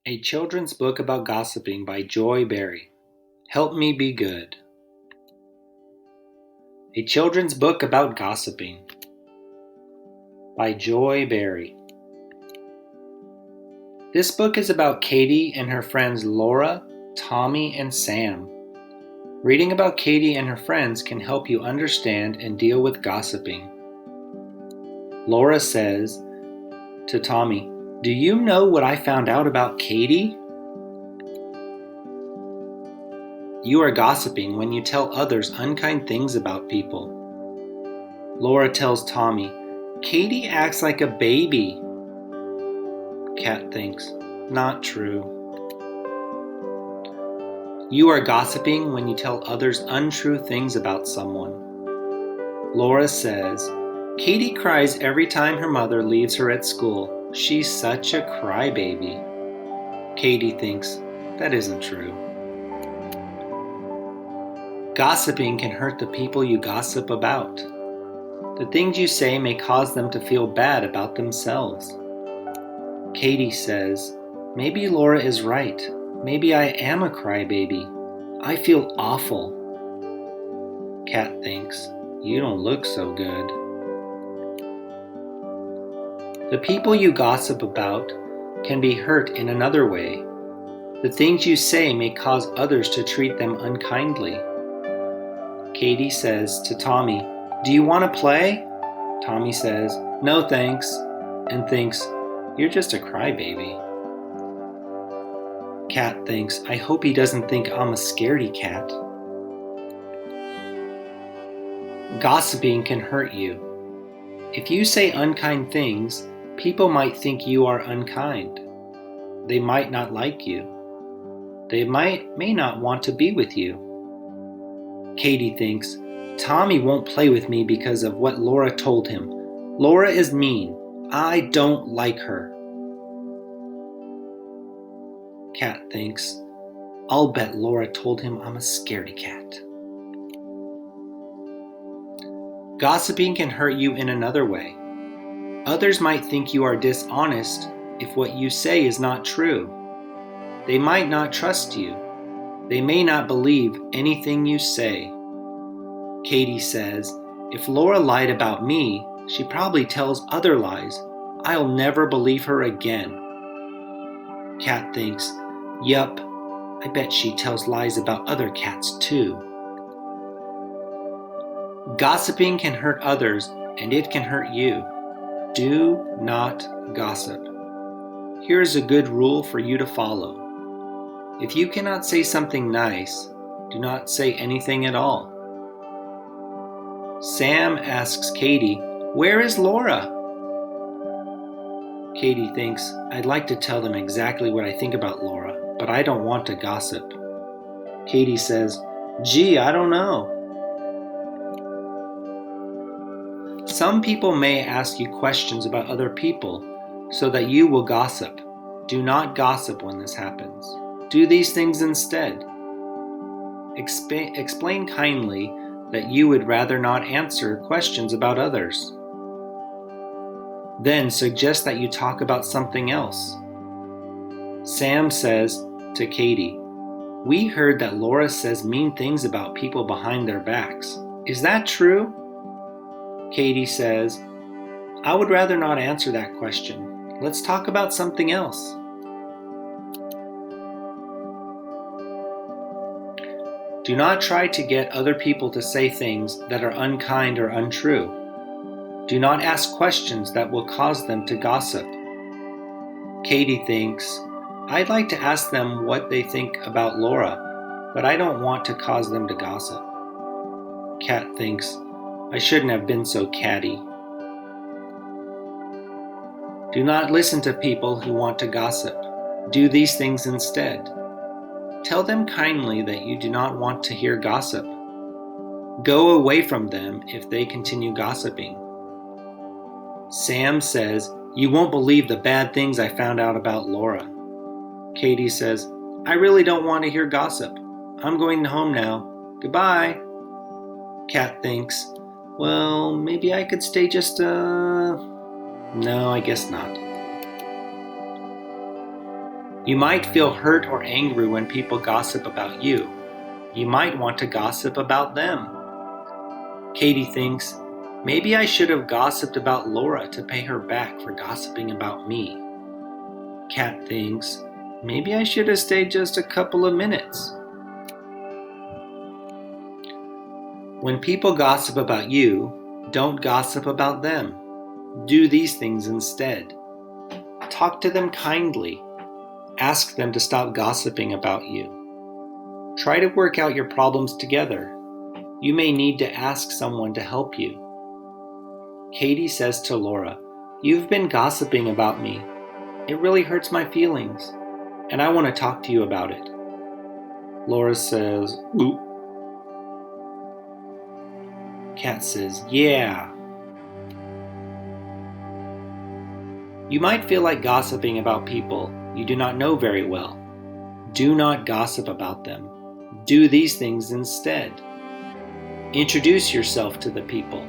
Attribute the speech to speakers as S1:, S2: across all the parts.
S1: A children's book about gossiping by Joy Berry. Help Me Be Good. A children's book about gossiping by Joy Berry. This book is about Katie and her friends Laura, Tommy, and Sam. Reading about Katie and her friends can help you understand and deal with gossiping. Laura says to Tommy, "Do you know what I found out about Katie? You are gossiping when you tell others unkind things about people." Laura tells Tommy, "Katie acts like a baby." Cat thinks, "Not true." You are gossiping when you tell others untrue things about someone. Laura says, "Katie cries every time her mother leaves her at school. She's such a crybaby." Katie thinks, "That isn't true." Gossiping can hurt the people you gossip about. The things you say may cause them to feel bad about themselves. Katie says, "Maybe Laura is right. Maybe I am a crybaby. I feel awful." Cat thinks, "You don't look so good." The people you gossip about can be hurt in another way. The things you say may cause others to treat them unkindly. Katie says to Tommy, "Do you want to play?" Tommy says, "No thanks," and thinks, "You're just a crybaby." Cat thinks, "I hope he doesn't think I'm a scaredy cat." Gossiping can hurt you. If you say unkind things, people might think you are unkind. They might not like you. They may not want to be with you. Katie thinks, "Tommy won't play with me because of what Laura told him. Laura is mean. I don't like her." Cat thinks, "I'll bet Laura told him I'm a scaredy cat." Gossiping can hurt you in another way. Others might think you are dishonest if what you say is not true. They might not trust you. They may not believe anything you say. Katie says, "If Laura lied about me, she probably tells other lies. I'll never believe her again." Cat thinks, "Yup, I bet she tells lies about other cats too." Gossiping can hurt others and it can hurt you. Do not gossip. Here's a good rule for you to follow. If you cannot say something nice, do not say anything at all. Sam asks Katie, "Where is Laura?" Katie thinks, "I'd like to tell them exactly what I think about Laura, but I don't want to gossip." Katie says, "Gee, I don't know." Some people may ask you questions about other people so that you will gossip. Do not gossip when this happens. Do these things instead. Explain kindly that you would rather not answer questions about others. Then suggest that you talk about something else. Sam says to Katie, "We heard that Laura says mean things about people behind their backs. Is that true?" Katie says, "I would rather not answer that question. Let's talk about something else." Do not try to get other people to say things that are unkind or untrue. Do not ask questions that will cause them to gossip. Katie thinks, "I'd like to ask them what they think about Laura, but I don't want to cause them to gossip." Cat thinks, "I shouldn't have been so catty." Do not listen to people who want to gossip. Do these things instead. Tell them kindly that you do not want to hear gossip. Go away from them if they continue gossiping. Sam says, "You won't believe the bad things I found out about Laura." Katie says, "I really don't want to hear gossip. I'm going home now. Goodbye." Cat thinks, "Well, maybe I could stay just No, I guess not." You might feel hurt or angry when people gossip about you. You might want to gossip about them. Katie thinks, maybe I should have gossiped about Laura to pay her back for gossiping about me. Kat thinks, maybe I should have stayed just a couple of minutes. When people gossip about you, don't gossip about them. Do these things instead. Talk to them kindly. Ask them to stop gossiping about you. Try to work out your problems together. You may need to ask someone to help you. Katie says to Laura, "You've been gossiping about me. It really hurts my feelings, and I want to talk to you about it." Laura says, "Oop." Kat says, "Yeah." You might feel like gossiping about people you do not know very well. Do not gossip about them. Do these things instead. Introduce yourself to the people.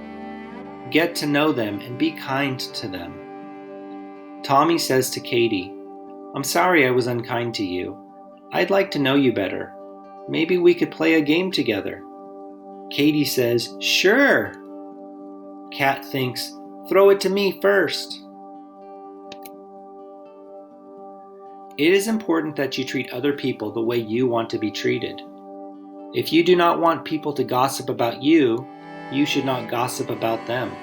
S1: Get to know them and be kind to them. Tommy says to Katie, "I'm sorry I was unkind to you. I'd like to know you better. Maybe we could play a game together." Katie says, "Sure." Kat thinks, "Throw it to me first." It is important that you treat other people the way you want to be treated. If you do not want people to gossip about you, you should not gossip about them.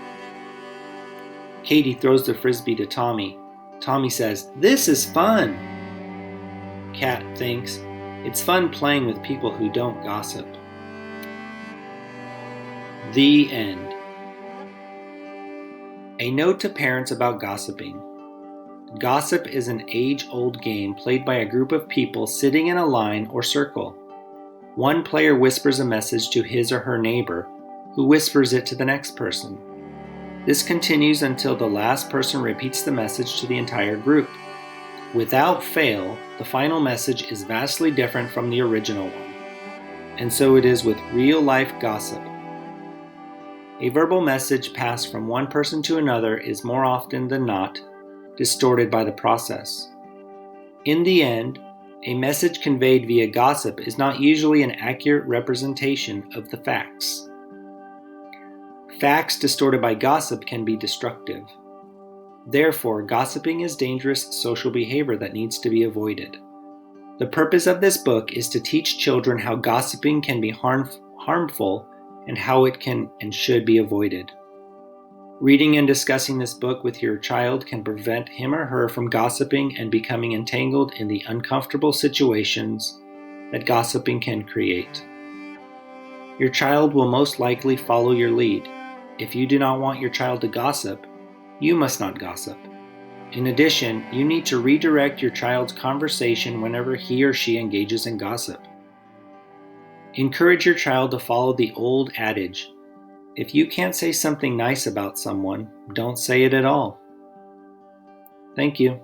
S1: Katie throws the frisbee to Tommy. Tommy says, "This is fun." Kat thinks, "It's fun playing with people who don't gossip." The end. A note to parents about gossiping. Gossip is an age-old game played by a group of people sitting in a line or circle. One player whispers a message to his or her neighbor, who whispers it to the next person. This continues until the last person repeats the message to the entire group. Without fail, the final message is vastly different from the original one. And so it is with real-life gossip. A verbal message passed from one person to another is more often than not distorted by the process. In the end, a message conveyed via gossip is not usually an accurate representation of the facts. Facts distorted by gossip can be destructive. Therefore, gossiping is dangerous social behavior that needs to be avoided. The purpose of this book is to teach children how gossiping can be harmful and how it can and should be avoided. Reading and discussing this book with your child can prevent him or her from gossiping and becoming entangled in the uncomfortable situations that gossiping can create. Your child will most likely follow your lead. If you do not want your child to gossip, you must not gossip. In addition, you need to redirect your child's conversation whenever he or she engages in gossip. Encourage your child to follow the old adage, if you can't say something nice about someone, don't say it at all. Thank you.